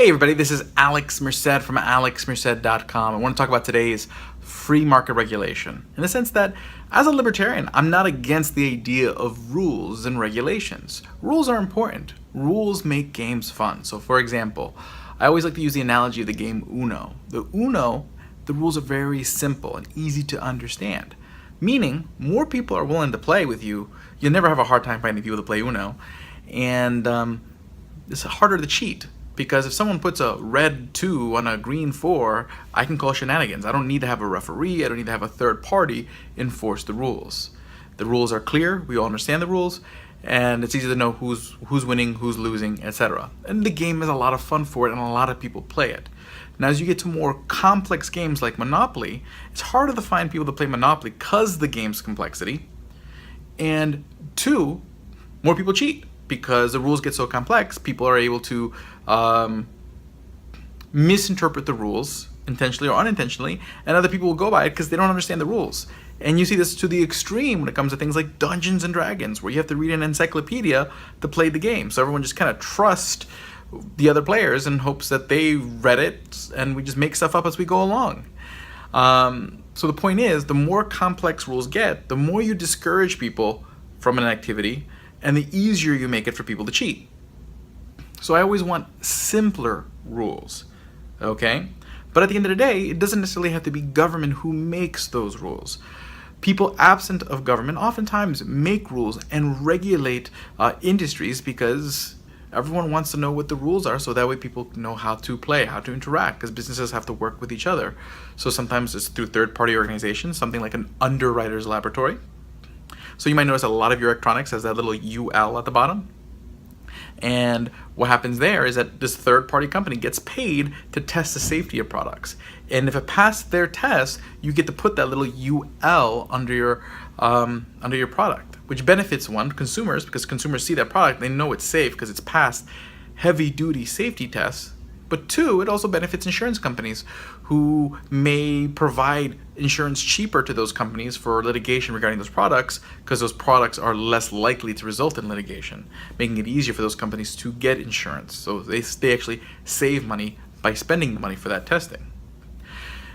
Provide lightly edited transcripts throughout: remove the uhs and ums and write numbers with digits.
Hey everybody, this is Alex Merced from alexmerced.com. I want to talk about today's free market regulation, in the sense that as a libertarian, I'm not against the idea of rules and regulations. Rules are important. Rules make games fun. So for example, I always like to use the analogy of the game Uno. The rules are very simple and easy to understand, meaning more people are willing to play with you. You'll never have a hard time finding people to play Uno, and it's harder to cheat. Because if someone puts a red 2 on a green 4, I can call shenanigans. I don't need to have a referee. I don't need to have a third party enforce the rules. The rules are clear. We all understand the rules. And it's easy to know who's winning, who's losing, etc. And the game is a lot of fun for it, and a lot of people play it. Now, as you get to more complex games like Monopoly, it's harder to find people to play Monopoly because of the game's complexity. And 2, more people cheat. Because the rules get so complex, people are able to misinterpret the rules intentionally or unintentionally, and other people will go by it because they don't understand the rules. And you see this to the extreme when it comes to things like Dungeons and Dragons, where you have to read an encyclopedia to play the game. So everyone just kind of trusts the other players in hopes that they read it, and we just make stuff up as we go along. So the point is, the more complex rules get, the more you discourage people from an activity, and the easier you make it for people to cheat. So I always want simpler rules, okay? But at the end of the day, it doesn't necessarily have to be government who makes those rules. People absent of government oftentimes make rules and regulate industries because everyone wants to know what the rules are, so that way people know how to play, how to interact, because businesses have to work with each other. So sometimes it's through third-party organizations, something like an underwriter's laboratory. So you might notice a lot of your electronics has that little UL at the bottom. And what happens there is that this third-party company gets paid to test the safety of products. And if it passed their test, you get to put that little UL under your product, which benefits one, consumers, because consumers see that product, they know it's safe because it's passed heavy-duty safety tests. But 2, it also benefits insurance companies who may provide insurance cheaper to those companies for litigation regarding those products, because those products are less likely to result in litigation, making it easier for those companies to get insurance. So they actually save money by spending the money for that testing.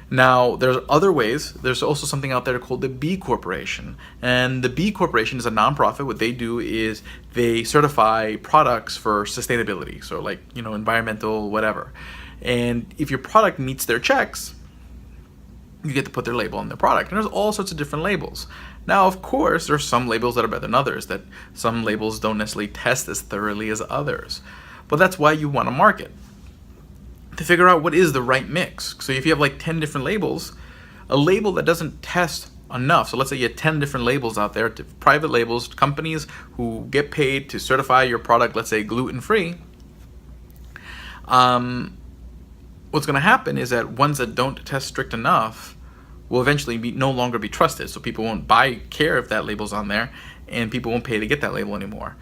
Now, there's other ways. There's also something out there called the B Corporation. And the B Corporation is a nonprofit. What they do is they certify products for sustainability. So like, environmental, whatever. And if your product meets their checks, you get to put their label on their product. And there's all sorts of different labels. Now, of course, there's some labels that are better than others, that some labels don't necessarily test as thoroughly as others. But that's why you want to market, to figure out what is the right mix. So if you have like 10 different labels, a label that doesn't test enough, so let's say you have 10 different labels out there, private labels, companies who get paid to certify your product, let's say gluten-free, what's going to happen is that ones that don't test strict enough will eventually no longer be trusted. So people won't care if that label's on there, and people won't pay to get that label anymore.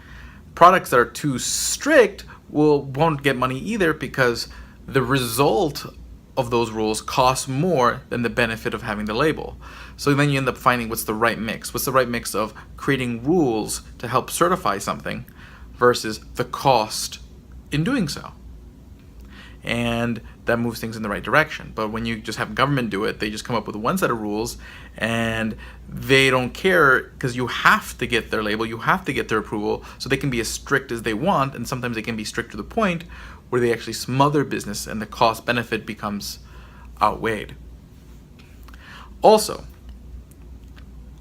Products that are too strict won't get money either, because the result of those rules costs more than the benefit of having the label. So then you end up finding what's the right mix. What's the right mix of creating rules to help certify something versus the cost in doing so. And that moves things in the right direction. But when you just have government do it, they just come up with one set of rules, and they don't care, because you have to get their label, you have to get their approval, so they can be as strict as they want, and sometimes they can be strict to the point where they actually smother business and the cost benefit becomes outweighed. Also,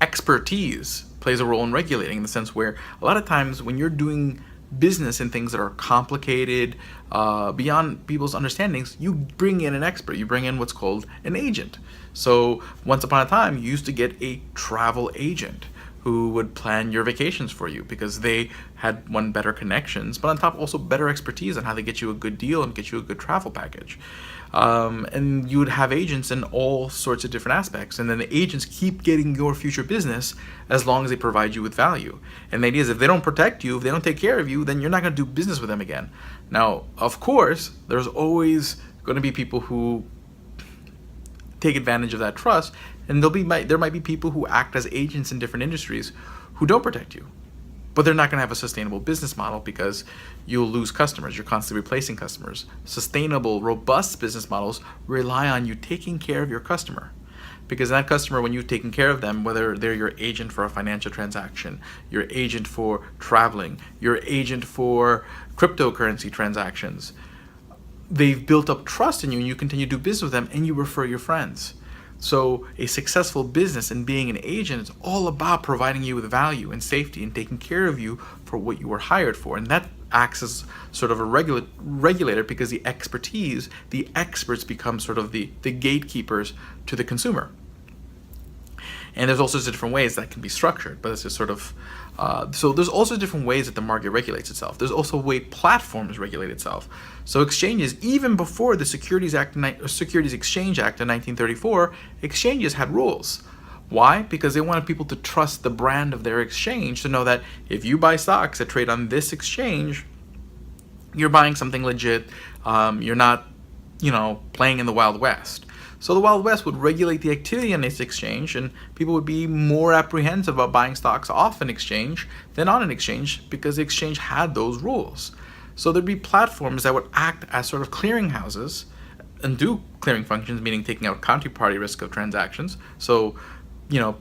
expertise plays a role in regulating, in the sense where a lot of times when you're doing business in things that are complicated, beyond people's understandings, you bring in an expert. You bring in what's called an agent. So once upon a time, you used to get a travel agent who would plan your vacations for you, because they had better connections, but on top also better expertise on how to get you a good deal and get you a good travel package. And you would have agents in all sorts of different aspects, and then the agents keep getting your future business as long as they provide you with value. And the idea is, if they don't protect you, if they don't take care of you, then you're not going to do business with them again. Now, of course, there's always going to be people who take advantage of that trust, and there might be people who act as agents in different industries who don't protect you. but they're not going to have a sustainable business model because you'll lose customers. You're constantly replacing customers. Sustainable, robust business models rely on you taking care of your customer. Because that customer, when you've taken care of them, whether they're your agent for a financial transaction, your agent for traveling, your agent for cryptocurrency transactions, they've built up trust in you and you continue to do business with them and you refer your friends. So a successful business and being an agent is all about providing you with value and safety and taking care of you for what you were hired for. And that acts as sort of a regulator because the expertise, the experts become sort of the gatekeepers to the consumer. And there's also different ways that can be structured, but it's just sort of, so there's also different ways that the market regulates itself. There's also a way platforms regulate itself. So exchanges, even before the Securities Exchange Act of 1934, exchanges had rules. Why? Because they wanted people to trust the brand of their exchange, to know that if you buy stocks that trade on this exchange, you're buying something legit. You're not, playing in the Wild West. So the Wild West would regulate the activity on this exchange, and people would be more apprehensive about buying stocks off an exchange than on an exchange because the exchange had those rules. So there'd be platforms that would act as sort of clearinghouses and do clearing functions, meaning taking out counterparty risk of transactions. So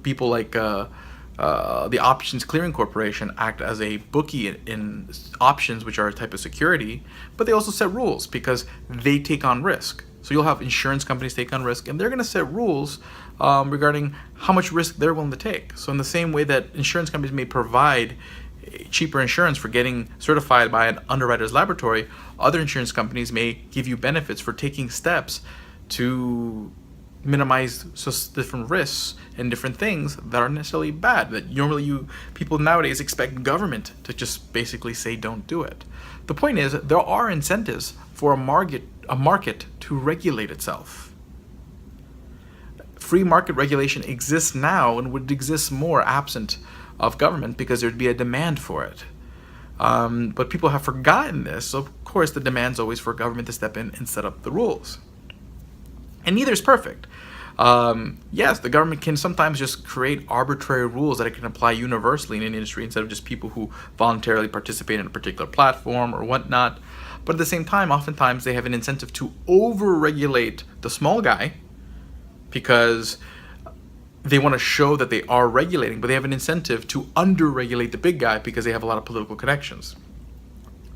people like the Options Clearing Corporation act as a bookie in options, which are a type of security, but they also set rules because they take on risk. So you'll have insurance companies take on risk, and they're going to set rules regarding how much risk they're willing to take. So in the same way that insurance companies may provide cheaper insurance for getting certified by an underwriter's laboratory, other insurance companies may give you benefits for taking steps to minimize different risks and different things that are necessarily bad, that normally people nowadays expect government to just basically say don't do it. The point is, there are incentives for a market to regulate itself. Free market regulation exists now and would exist more absent of government because there'd be a demand for it. But people have forgotten this, so of course the demand's always for government to step in and set up the rules. And neither is perfect. Yes, the government can sometimes just create arbitrary rules that it can apply universally in an industry instead of just people who voluntarily participate in a particular platform or whatnot. But at the same time, oftentimes they have an incentive to over-regulate the small guy because they want to show that they are regulating, but they have an incentive to under-regulate the big guy because they have a lot of political connections.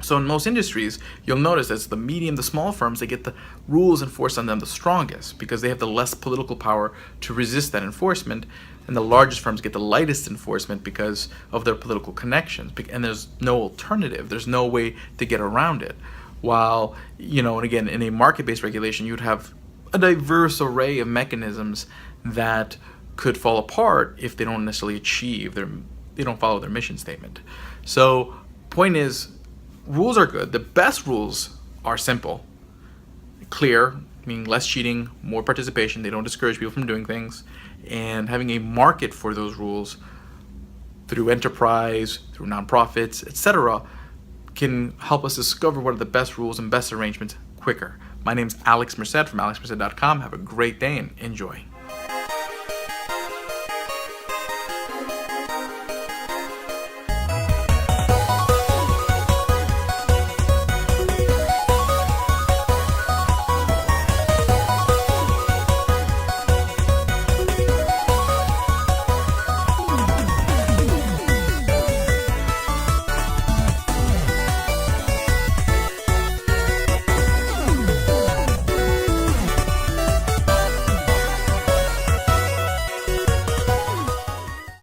So in most industries, you'll notice that the medium, the small firms, they get the rules enforced on them the strongest because they have the less political power to resist that enforcement, and the largest firms get the lightest enforcement because of their political connections. And there's no alternative. There's no way to get around it. While, and again, in a market-based regulation, you'd have a diverse array of mechanisms that could fall apart if they don't necessarily they don't follow their mission statement. So, point is, rules are good. The best rules are simple, clear, meaning less cheating, more participation. They don't discourage people from doing things, and having a market for those rules through enterprise, through nonprofits, etc., can help us discover what are the best rules and best arrangements quicker. My name's Alex Merced from alexmerced.com. Have a great day and enjoy.